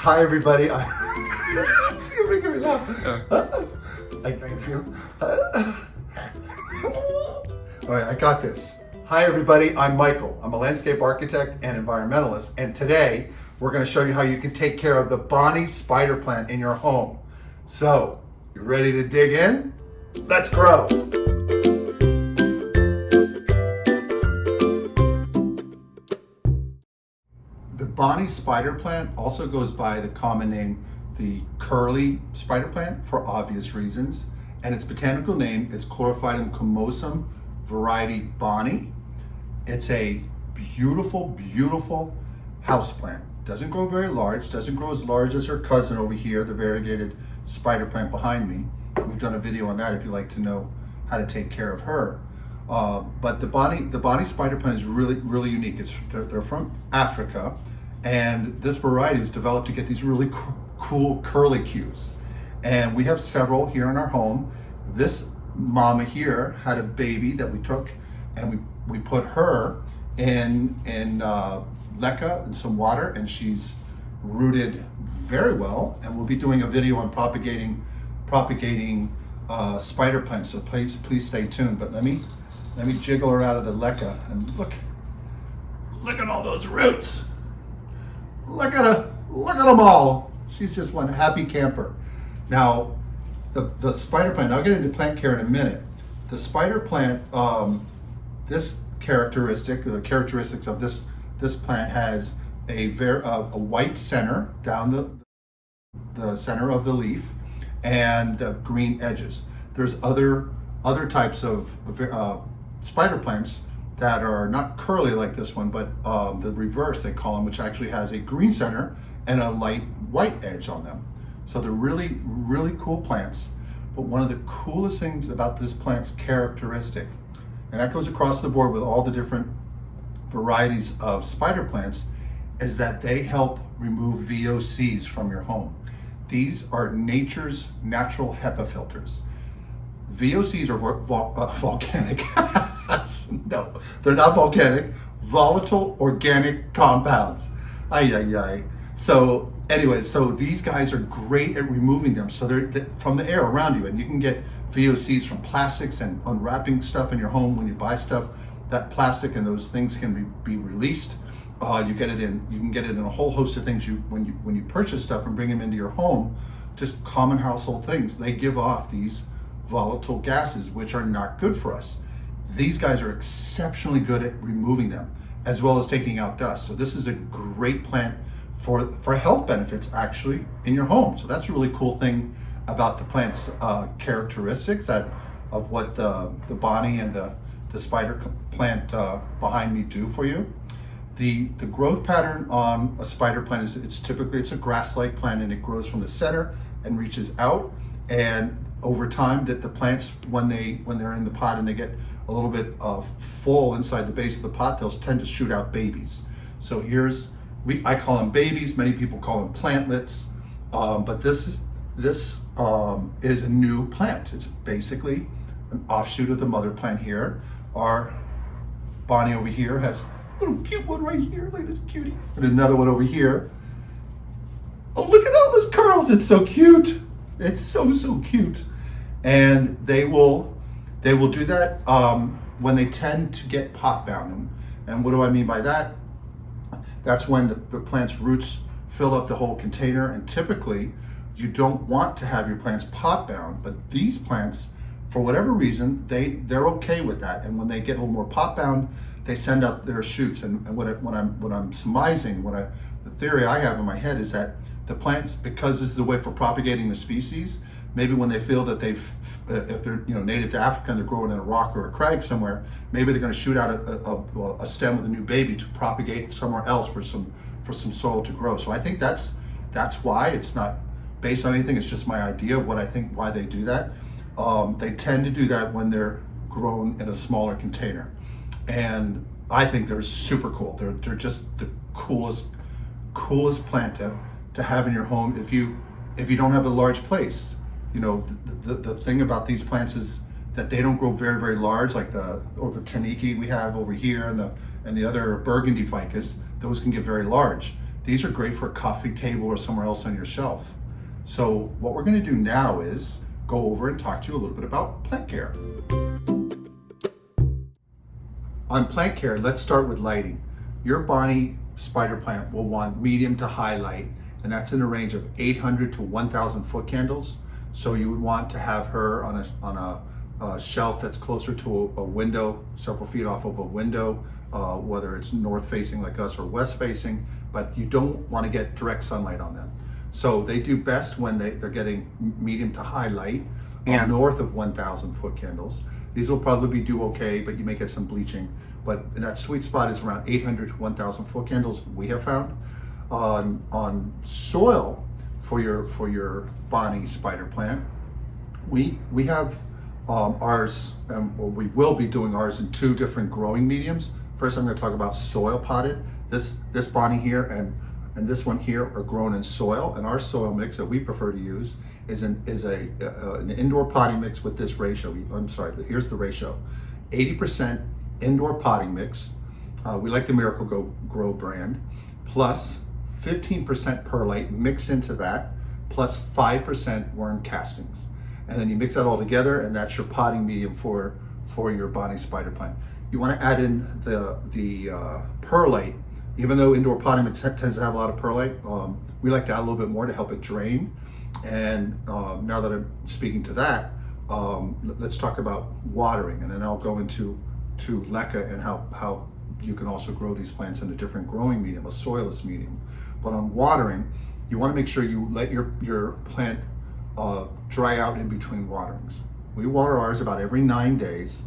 Hi everybody. You're making me laugh. Thank you. All right, I got this. Hi everybody, I'm Michael. I'm a landscape architect and environmentalist, and today we're going to show you how you can take care of the Bonnie spider plant in your home. So, you ready to dig in? Let's grow. The Bonnie spider plant also goes by the common name, the curly spider plant, for obvious reasons, and its botanical name is Chlorophytum comosum variety Bonnie. It's a beautiful, beautiful houseplant. Doesn't grow very large, doesn't grow as large as her cousin over here, the variegated spider plant behind me. We've done a video on that if you'd like to know how to take care of her. But the Bonnie spider plant is really, really unique. They're from Africa, and this variety was developed to get these really cool curlicues. And we have several here in our home. This mama here had a baby that we took, and we put her in LECA and some water, and she's rooted very well. And we'll be doing a video on propagating spider plants. So please stay tuned. But let me jiggle her out of the LECA, and look at all those roots. Look at them all. She's just one happy camper. Now, the spider plant, I'll get into plant care in a minute. The spider plant, the characteristics of this plant has a white center down the center of the leaf, and the green edges. There's other types of spider plants that are not curly like this one, but the reverse they call them, which actually has a green center and a light white edge on them. So they're really, really cool plants. But one of the coolest things about this plant's characteristic, and that goes across the board with all the different varieties of spider plants, is that they help remove VOCs from your home. These are nature's natural HEPA filters. VOCs are volcanic. No, they're not volcanic. Volatile organic compounds. So anyway, so these guys are great at removing them. So they're from the air around you, and you can get VOCs from plastics and unwrapping stuff in your home when you buy stuff. That plastic and those things can be released. You can get it in a whole host of things. When you purchase stuff and bring them into your home, just common household things, they give off these volatile gases, which are not good for us. These guys are exceptionally good at removing them, as well as taking out dust. So this is a great plant for health benefits actually in your home. So that's a really cool thing about the plant's characteristics of what the Bonnie and the spider plant behind me do for you. The growth pattern on a spider plant is it's a grass-like plant, and it grows from the center and reaches out. And over time, that the plants, when they're in the pot and they get a little bit full inside the base of the pot, they'll tend to shoot out babies. So I call them babies. Many people call them plantlets. But this is a new plant. It's basically an offshoot of the mother plant here. Our Bonnie over here has a little cute one right here, look at this cutie. And another one over here. Oh, look at all those curls, it's so cute. It's so cute. And they will do that when they tend to get pot bound. And what do I mean by that? That's when the plant's roots fill up the whole container, and typically you don't want to have your plants pot bound, but these plants, for whatever reason, they're okay with that. And when they get a little more pot bound, they send out their shoots. And what I'm surmising, the theory I have in my head is that the plants, because this is a way for propagating the species, maybe when they feel that if they're native to Africa and they're growing in a rock or a crag somewhere, maybe they're going to shoot out a stem with a new baby to propagate somewhere else for some soil to grow. So I think that's why. It's not based on anything. It's just my idea of what I think why they do that. They tend to do that when they're grown in a smaller container, and I think they're super cool. They're just the coolest plant to have in your home if you don't have a large place. The thing about these plants is that they don't grow very, very large, like the Taniki we have over here and the other burgundy ficus. Those can get very large. these are great for a coffee table or somewhere else on your shelf. So what we're going to do now is go over and talk to you a little bit about plant care. On plant care, let's start with lighting. Your Bonnie spider plant will want medium to high light, and that's in a range of 800 to 1,000 foot candles. So you would want to have her on a shelf that's closer to a window, several feet off of a window, whether it's north facing like us or west facing, but you don't want to get direct sunlight on them. So they do best when they're getting medium to high light, and north of 1,000 foot candles. These will probably do okay, but you may get some bleaching. But that sweet spot is around 800 to 1,000 foot candles, we have found. On soil for your Bonnie spider plant, we have ours, or we will be doing ours in 2 different growing mediums. First, I'm going to talk about soil potted. This Bonnie here and this one here are grown in soil, and our soil mix that we prefer to use is an indoor potting mix with this ratio. I'm sorry, here's the ratio: 80% indoor potting mix. We like the Miracle-Gro brand, plus 15% perlite mixed into that, plus 5% worm castings. And then you mix that all together, and that's your potting medium for your Bonnie spider plant. You want to add in the perlite. Even though indoor potting mix tends to have a lot of perlite, we like to add a little bit more to help it drain. And now that I'm speaking to that, let's talk about watering, and then I'll go into LECA and how you can also grow these plants in a different growing medium, a soilless medium. But on watering, you want to make sure you let your plant dry out in between waterings. We water ours about every 9 days,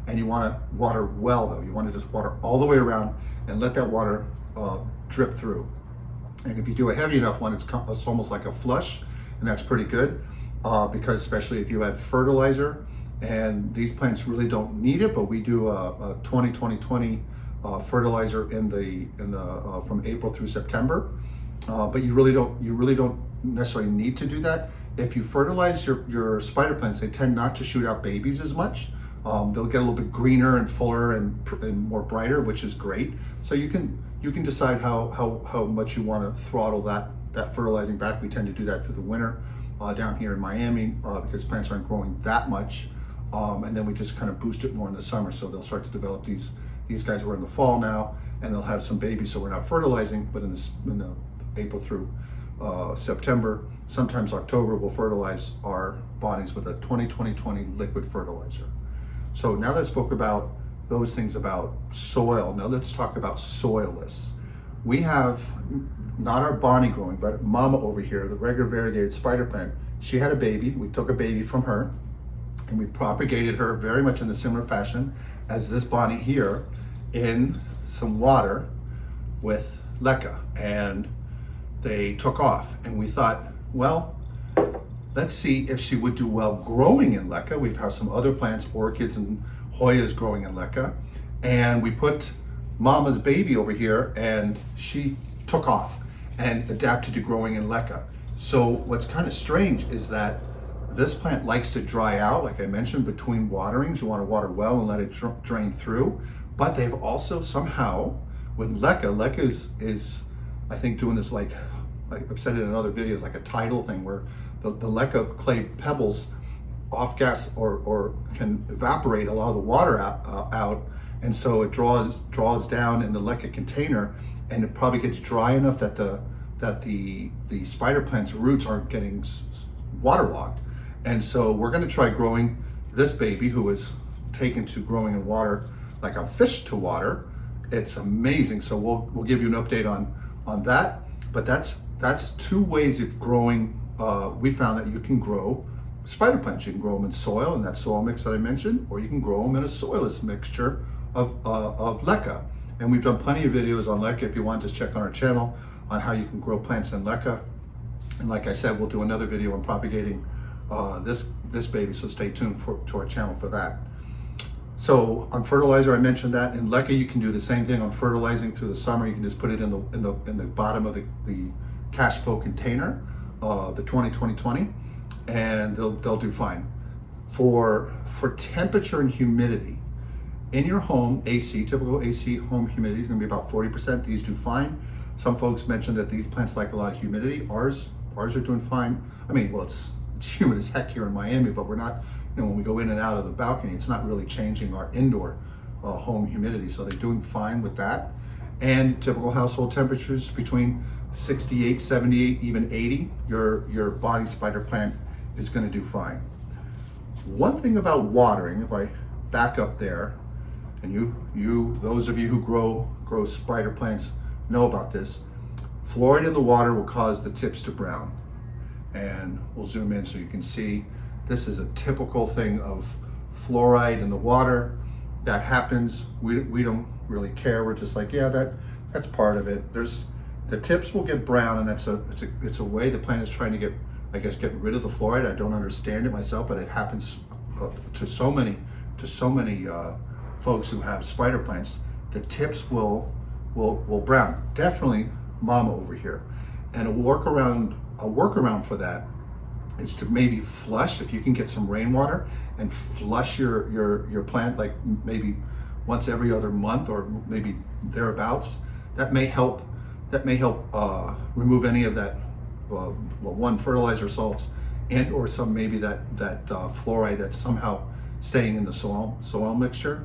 and you want to water well though. You want to just water all the way around and let that water drip through. And if you do a heavy enough one, it's almost like a flush, and that's pretty good because especially if you add fertilizer, and these plants really don't need it, but we do a 20-20-20 fertilizer in the from April through September. But you really don't necessarily need to do that. If you fertilize your spider plants, they tend not to shoot out babies as much. They'll get a little bit greener and fuller and more brighter, which is great. So you can decide how much you want to throttle that fertilizing back. We tend to do that through the winter down here in Miami because plants aren't growing that much. And then we just kind of boost it more in the summer, so they'll start to develop these guys. We're in the fall now, and they'll have some babies, so we're not fertilizing, but in the April through September, sometimes October, we'll fertilize our Bonnies with a 20-20-20 liquid fertilizer. So now that I spoke about those things about soil, now let's talk about soilless. We have not our Bonnie growing, but Mama over here, the regular variegated spider plant. She had a baby. We took a baby from her, and we propagated her very much in the similar fashion as this Bonnie here in some water with LECA, and they took off. And we thought, well, let's see if she would do well growing in LECA. We have some other plants, orchids and Hoyas growing in LECA, and we put Mama's baby over here, and she took off and adapted to growing in LECA. So what's kind of strange is that this plant likes to dry out, like I mentioned, between waterings. You want to water well and let it drain through. But they've also somehow, with LECA is I think doing this, like I've said it in other videos, like a tidal thing where the LECA clay pebbles off gas or can evaporate a lot of the water out, and so it draws down in the LECA container, and it probably gets dry enough that the spider plant's roots aren't getting waterlogged. And so we're going to try growing this baby, who is taken to growing in water like a fish to water. It's amazing. So we'll give you an update on that. But that's 2 ways of growing. We found that you can grow spider plants. You can grow them in soil, in that soil mix that I mentioned, or you can grow them in a soilless mixture of LECA. And we've done plenty of videos on LECA. If you want, just check on our channel on how you can grow plants in LECA. And like I said, we'll do another video on propagating this baby, so stay tuned to our channel for that. So on fertilizer, I mentioned that. In LECA, you can do the same thing on fertilizing through the summer. You can just put it in the bottom of the cash flow container, the 20-20-20, and they'll do fine. For temperature and humidity, in your home, AC, typical AC home humidity is going to be about 40%. These do fine. Some folks mentioned that these plants like a lot of humidity. Ours are doing fine. I mean, well, it's humid as heck here in Miami, but we're not, when we go in and out of the balcony, it's not really changing our indoor home humidity. So they're doing fine with that. And typical household temperatures between 68, 78, even 80, your body spider plant is going to do fine. One thing about watering, if I back up there, and those of you who grow spider plants know about this, fluoride in the water will cause the tips to brown. And we'll zoom in so you can see this is a typical thing of fluoride in the water. That happens. We don't really care. We're just like, yeah, that's part of it. The tips will get brown, and it's a way the plant is trying to get rid of the fluoride. I don't understand it myself, but it happens to so many folks who have spider plants. The tips will brown. Definitely mama over here. And a workaround for that is to maybe flush, if you can get some rainwater and flush your plant, like maybe once every other month or maybe thereabouts. That may help remove any of that fertilizer salts and or some maybe that fluoride that's somehow staying in the soil mixture.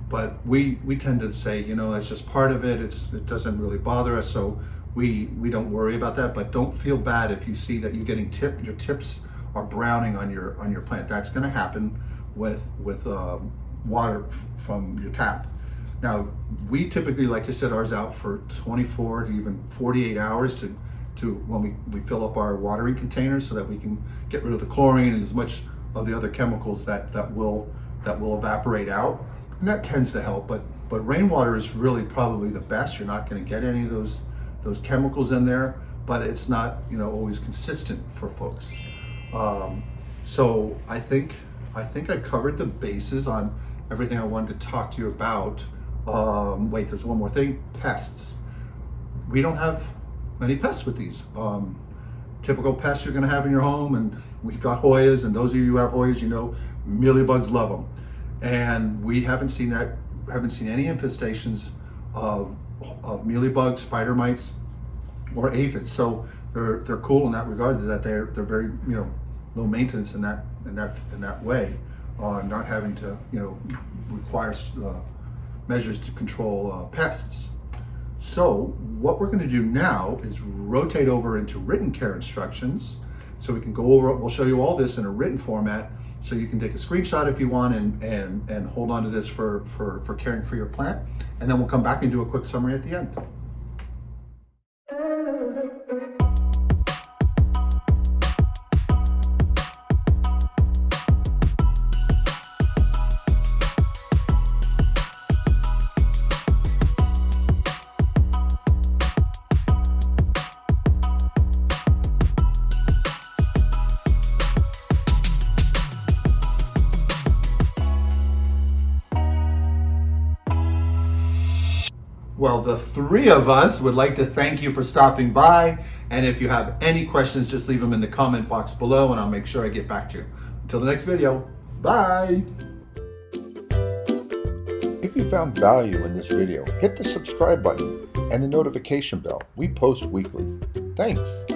But we tend to say, that's just part of it. It doesn't really bother us, so we don't worry about that. But don't feel bad if you see that you're getting your tips are browning on your plant. That's going to happen with water from your tap. Now, we typically like to set ours out for 24 to even 48 hours to when we fill up our watering containers, so that we can get rid of the chlorine and as much of the other chemicals that will evaporate out. And that tends to help, but rainwater is really probably the best. You're not going to get any of those chemicals in there, but it's not always consistent for folks. So I think I covered the bases on everything I wanted to talk to you about. Wait, there's one more thing: pests. We don't have many pests with these. Typical pests you're going to have in your home, and we've got Hoyas, and those of you who have Hoyas, mealybugs love them. And we haven't seen any infestations of mealybugs, spider mites, or aphids. So they're cool in that regard, that they're very low maintenance in that way, not having to require measures to control pests. So what we're going to do now is rotate over into written care instructions, so we can go over. We'll show you all this in a written format, so you can take a screenshot if you want and hold on to this for caring for your plant, and then we'll come back and do a quick summary at the end. Well, the three of us would like to thank you for stopping by. And if you have any questions, just leave them in the comment box below and I'll make sure I get back to you. Until the next video, bye. If you found value in this video, hit the subscribe button and the notification bell. We post weekly. Thanks.